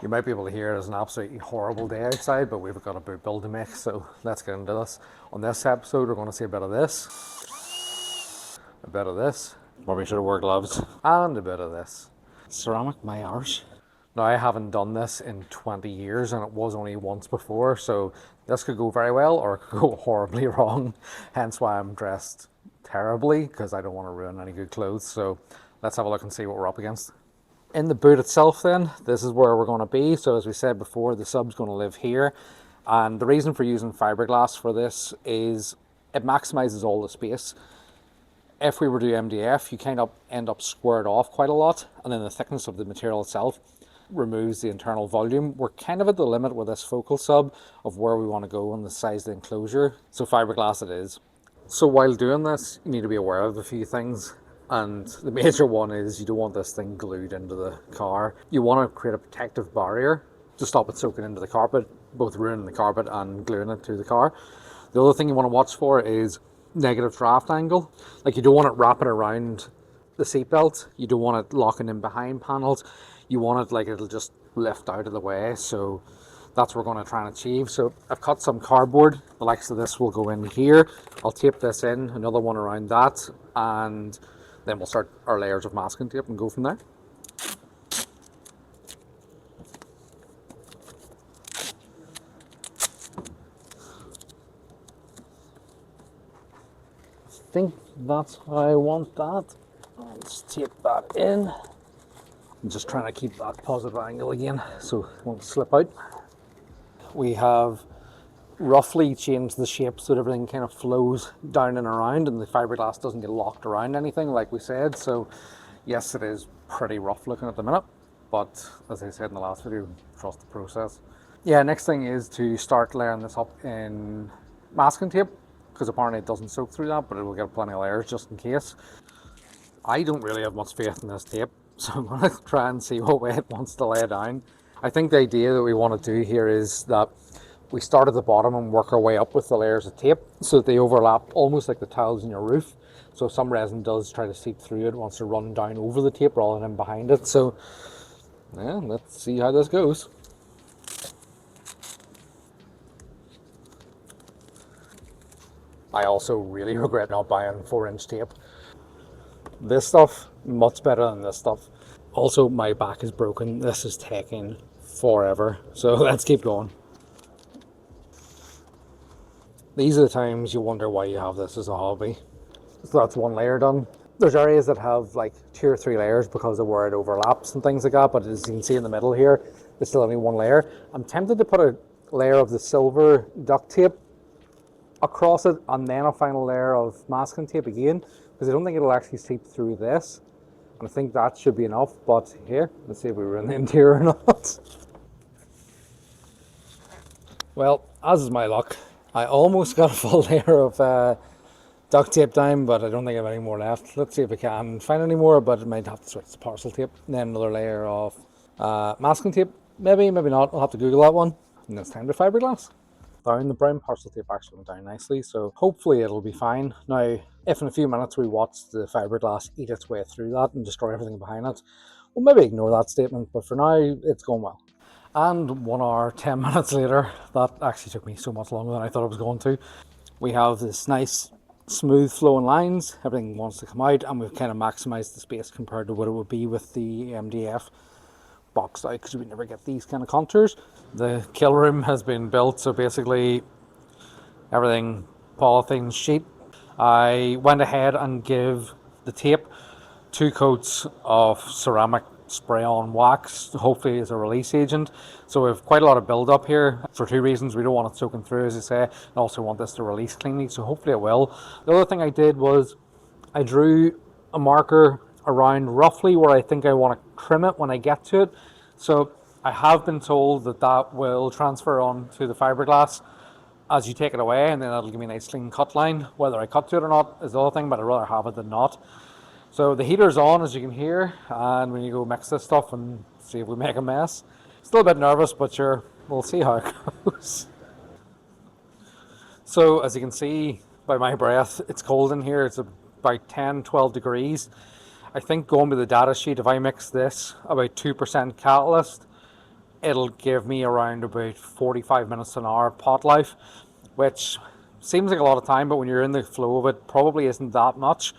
You might be able to hear it's an absolutely horrible day outside, but we've got a boot build to make, so let's get into this. On this episode, we're going to see a bit of this, a bit of this, probably should have worn gloves, and a bit of this. Ceramic, my arse. Now, I haven't done this in 20 years, and it was only once before, so this could go very well, or it could go horribly wrong, hence why I'm dressed terribly, because I don't want to ruin any good clothes. So let's have a look and see what we're up against. In the boot itself then, this is where we're going to be. So as we said before, the sub's going to live here. And the reason for using fiberglass for this is it maximizes all the space. If we were to do MDF, you kind of end up squared off quite a lot. And then the thickness of the material itself removes the internal volume. We're kind of at the limit with this focal sub of where we want to go and the size of the enclosure. So fiberglass it is. So while doing this, you need to be aware of a few things. And the major one is you don't want this thing glued into the car. You want to create a protective barrier to stop it soaking into the carpet, both ruining the carpet and gluing it to the car. The other thing you want to watch for is negative draft angle. Like, you don't want it wrapping around the seatbelt. You don't want it locking in behind panels. You want it like it'll just lift out of the way. So that's what we're going to try and achieve. So I've cut some cardboard. The likes of this will go in here. I'll tape this in, another one around that, and then we'll start our layers of masking tape and go from there. I think that's how I want that. Let's tape that in. I'm just trying to keep that positive angle again so it won't slip out. We have roughly changed the shape so that everything kind of flows down and around and the fiberglass doesn't get locked around anything like we said. So yes, it is pretty rough looking at the minute, but as I said in the last video, trust the process. Yeah, next thing is to start layering this up in masking tape, because apparently it doesn't soak through that, but it will get plenty of layers just in case. I don't really have much faith in this tape, so I'm going to try and see what way it wants to lay down. I think the idea that we want to do here is that we start at the bottom and work our way up with the layers of tape so that they overlap almost like the tiles in your roof. So some resin does try to seep through it, wants to run down over the tape rather than behind it. So yeah, let's see how this goes. I also really regret not buying 4-inch tape. This stuff, much better than this stuff. Also, my back is broken. This is taking forever. So let's keep going. These are the times you wonder why you have this as a hobby. So that's one layer done. There's areas that have like 2 or 3 layers because of where it overlaps and things like that, but as you can see in the middle here, there's still only 1 layer. I'm tempted to put a layer of the silver duct tape across it and then a final layer of masking tape again, because I don't think it'll actually seep through this. And I think that should be enough, but here, let's see if we ruin the interior or not. Well, as is my luck, I almost got a full layer of duct tape down, but I don't think I have any more left. Let's see if I can find any more, but I might have to switch to parcel tape. And then another layer of masking tape. Maybe, maybe not. I'll have to Google that one. And it's time to fiberglass. Down, the brown parcel tape actually went down nicely, so hopefully it'll be fine. Now, if in a few minutes we watch the fiberglass eat its way through that and destroy everything behind it, we'll maybe ignore that statement, but for now, it's going well. And 1 hour, 10 minutes later, that actually took me so much longer than I thought it was going to. We have this nice, smooth flowing lines. Everything wants to come out, and we've kind of maximized the space compared to what it would be with the MDF boxed out, because we never get these kind of contours. The kill room has been built, so basically everything polythene sheet. I went ahead and gave the tape 2 coats of ceramic spray on wax, hopefully as a release agent. So we have quite a lot of build up here for 2 reasons. We don't want it soaking through, as I say, and also want this to release cleanly, so hopefully it will. The other thing I did was I drew a marker around roughly where I think I want to trim it when I get to it. So I have been told that that will transfer on to the fiberglass as you take it away, and then that'll give me a nice clean cut line. Whether I cut to it or not is the other thing, but I'd rather have it than not. So the heater's on, as you can hear, and when you go mix this stuff and see if we make a mess. Still a bit nervous, but sure, we'll see how it goes. So as you can see by my breath, it's cold in here. It's about 10-12 degrees. I think going by the data sheet, if I mix this about 2% catalyst it'll give me around about 45 minutes to an hour pot life, which seems like a lot of time, but when you're in the flow of it, probably isn't that much.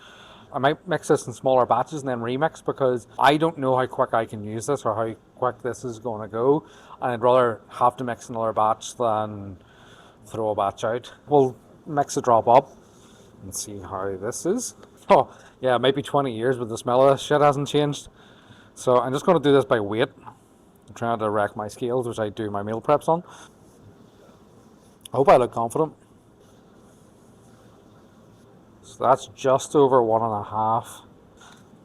I might mix this in smaller batches and then remix, because I don't know how quick I can use this or how quick this is going to go, and I'd rather have to mix another batch than throw a batch out. We'll mix a drop up and see how this is. Oh yeah, it might be 20 years, but the smell of this shit hasn't changed. So I'm just going to do this by weight. I'm trying to rack my scales, which I do my meal preps on. I hope I look confident. So that's just over 1.5.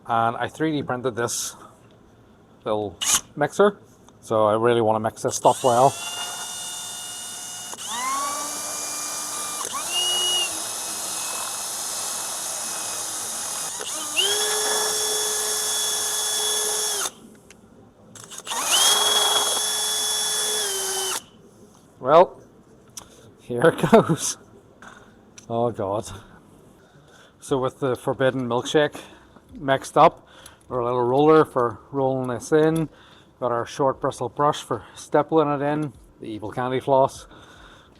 And I 3D printed this little mixer. So I really want to mix this stuff well. Well, here it goes. Oh God. So with the forbidden milkshake mixed up, our little roller for rolling this in, got our short bristle brush for stippling it in, the evil candy floss.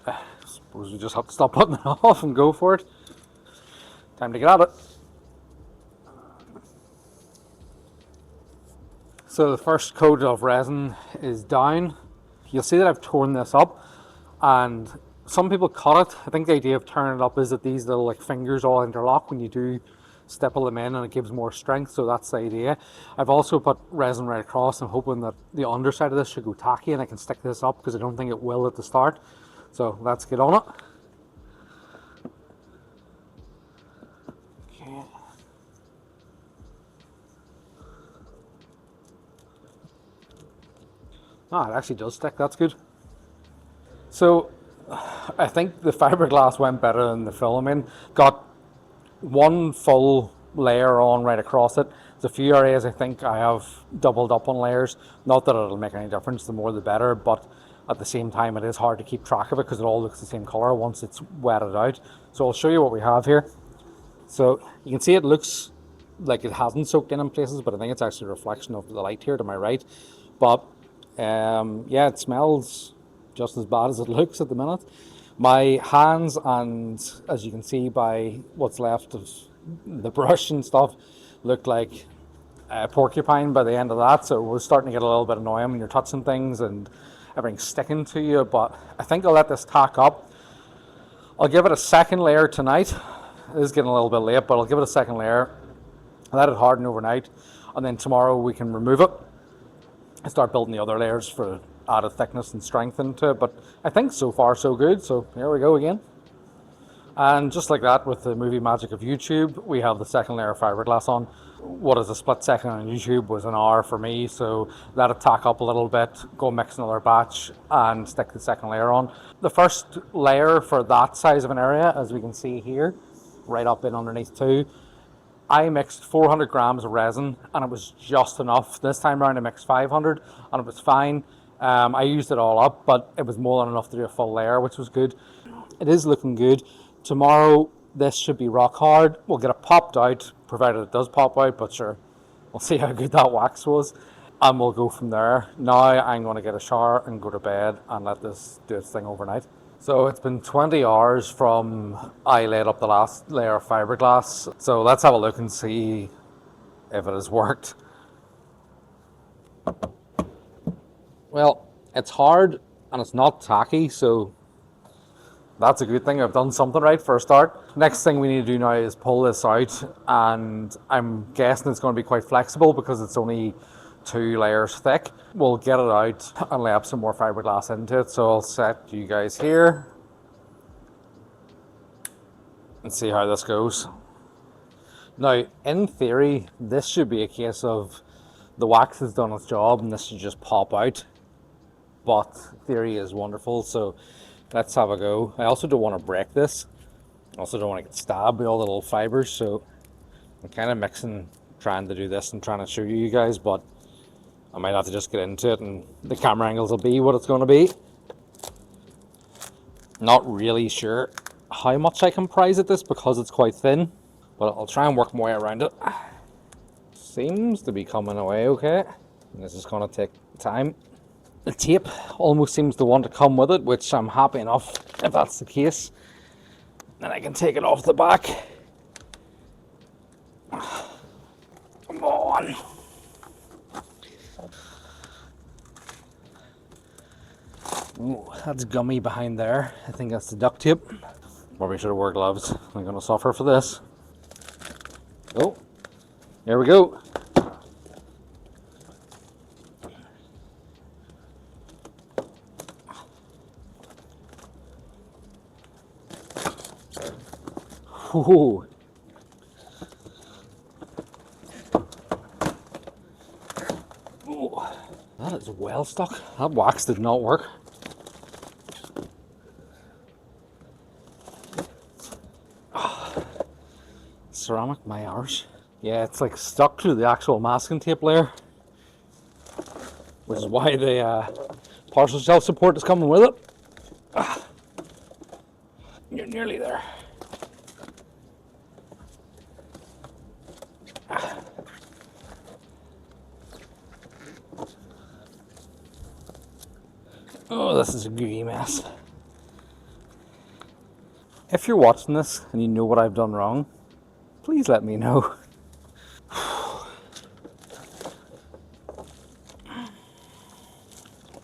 I suppose we just have to stop putting it off and go for it. Time to get at it. So the first coat of resin is down. You'll see that I've torn this up, and some people cut it. I think the idea of turning it up is that these little like fingers all interlock when you do stipple them in, and it gives more strength, so that's the idea. I've also put resin right across. I'm hoping that the underside of this should go tacky and I can stick this up, because I don't think it will at the start. So let's get on it. Okay. Ah, it actually does stick, that's good. So I think the fiberglass went better than the filming. Got one full layer on right across it. There's a few areas I think I have doubled up on layers. Not that it'll make any difference, the more the better, but at the same time it is hard to keep track of it because it all looks the same color once it's wetted out. So I'll show you what we have here. So you can see it looks like it hasn't soaked in places, but I think it's actually a reflection of the light here to my right. But yeah, it smells just as bad as it looks at the minute. My hands, and as you can see by what's left of the brush and stuff, look like a porcupine by the end of that. So we're starting to get a little bit annoying when you're touching things and everything's sticking to you. But I think I'll let this tack up. I'll give it a second layer tonight. It is getting a little bit late, but I'll give it a second layer, let it harden overnight, and then tomorrow we can remove it and start building the other layers for added thickness and strength into it. But I think so far so good, so here we go again. And just like that, with the movie magic of YouTube, we have the second layer of fiberglass on. What is a split second on YouTube was an hour for me, so let it tack up a little bit, go mix another batch and stick the second layer on. The first layer for that size of an area, as we can see here, right up in underneath too, I mixed 400 grams of resin and it was just enough. This time around I mixed 500 and it was fine. I used it all up, but it was more than enough to do a full layer, which was good. It is looking good. Tomorrow this should be rock hard. We'll get it popped out, provided it does pop out, but sure, we'll see how good that wax was and we'll go from there. Now I'm going to get a shower and go to bed and let this do its thing overnight. So it's been 20 hours from I laid up the last layer of fiberglass. So let's have a look and see if it has worked. Well, it's hard and it's not tacky, so that's a good thing. I've done something right for a start. Next thing we need to do now is pull this out, and I'm guessing it's going to be quite flexible because it's only 2 layers thick. We'll get it out and lay up some more fiberglass into it. So I'll set you guys here and see how this goes. Now, in theory, this should be a case of the wax has done its job and this should just pop out. But theory is wonderful, so let's have a go. I also don't want to break this. I also don't want to get stabbed by all the little fibers, so I'm kind of mixing, trying to do this and trying to show you guys, but I might have to just get into it and the camera angles will be what it's going to be. Not really sure how much I can prise at this because it's quite thin, but I'll try and work my way around it. Seems to be coming away okay. This is going to take time. The tape almost seems to want to come with it, which I'm happy enough if that's the case. Then I can take it off the back. Come on. Ooh, that's gummy behind there. I think that's the duct tape. Probably should have worn gloves. I'm going to suffer for this. Oh, there we go. Ooh. Ooh. That is well stuck. That wax did not work. Ceramic, my arse. Yeah, it's like stuck to the actual masking tape layer, which is why the partial shelf support is coming with it. You're nearly there. Oh, this is a gooey mess. If you're watching this and you know what I've done wrong, please let me know.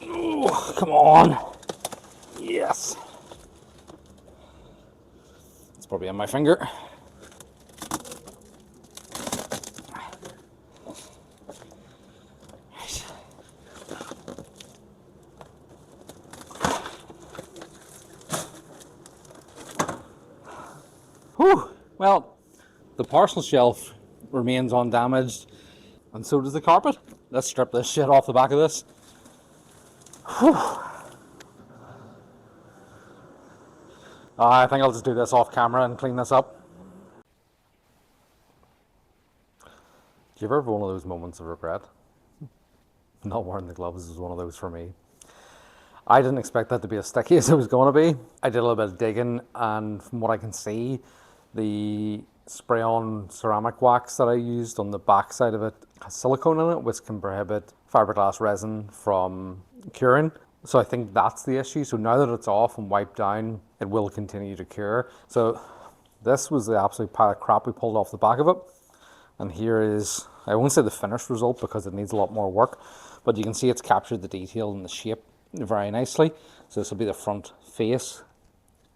Oh, come on. Yes. It's probably on my finger. Whew. Well, the parcel shelf remains undamaged, and so does the carpet. Let's strip this shit off the back of this. Whew. I think I'll just do this off camera and clean this up. Do you ever have one of those moments of regret? Not wearing the gloves is one of those for me. I didn't expect that to be as sticky as it was going to be. I did a little bit of digging, and from what I can see, the spray-on ceramic wax that I used on the back side of it has silicone in it, which can prohibit fiberglass resin from curing. So I think that's the issue. So now that it's off and wiped down, it will continue to cure. So this was the absolute pile of crap we pulled off the back of it. And here is, I won't say the finished result because it needs a lot more work, but you can see it's captured the detail and the shape very nicely. So this will be the front face,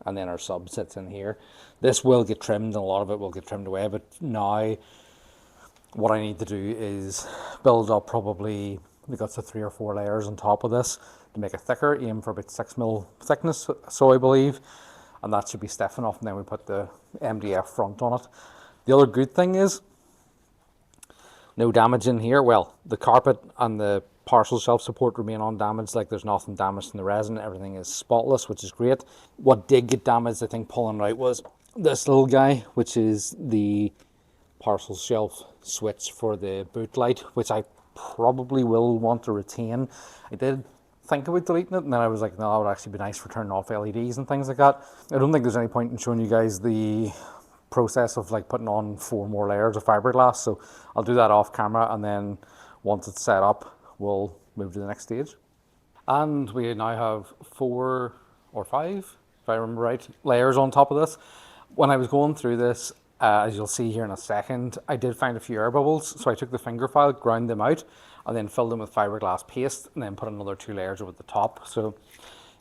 and then our sub sits in here. This will get trimmed, and a lot of it will get trimmed away, but now what I need to do is build up probably the guts of 3 or 4 layers on top of this to make it thicker, aim for about 6mm thickness, so I believe, and that should be stiff enough, and then we put the MDF front on it. The other good thing is no damage in here. Well, the carpet and the partial shelf support remain undamaged, like there's nothing damaged in the resin, everything is spotless, which is great. What did get damaged, I think, pulling it out was this little guy, which is the parcel shelf switch for the boot light, which I probably will want to retain. I did think about deleting it, and then I was like, no, that would actually be nice for turning off LEDs and things like that. I don't think there's any point in showing you guys the process of like putting on 4 more layers of fiberglass, so I'll do that off camera, and then once it's set up we'll move to the next stage. And we now have 4 or 5, if I remember right, layers on top of this. When I was going through this, as you'll see here in a second, I did find a few air bubbles, so I took the finger file, ground them out, and then filled them with fiberglass paste, and then put another 2 layers over the top. So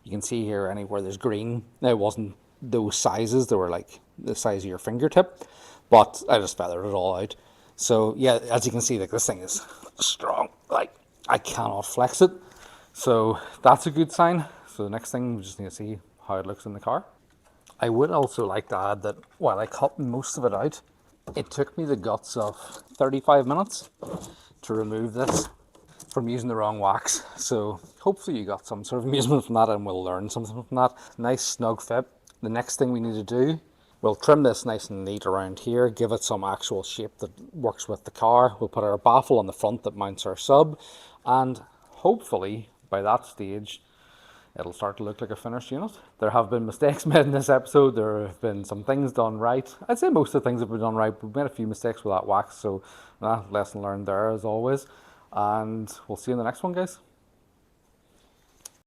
you can see here anywhere there's green. Now it wasn't those sizes, they were like the size of your fingertip, but I just feathered it all out. So yeah, as you can see, like this thing is strong, like I cannot flex it. So that's a good sign. So the next thing, we just need to see how it looks in the car. I would also like to add that while I cut most of it out, it took me the guts of 35 minutes to remove this from using the wrong wax. So hopefully you got some sort of amusement from that, and we'll learn something from that. Nice snug fit. The next thing we need to do, we'll trim this nice and neat around here, give it some actual shape that works with the car. We'll put our baffle on the front that mounts our sub, and hopefully by that stage it'll start to look like a finished unit. There have been mistakes made in this episode. There have been some things done right. I'd say most of the things have been done right. We've made a few mistakes with that wax, so lesson learned there as always. And we'll see you in the next one, guys.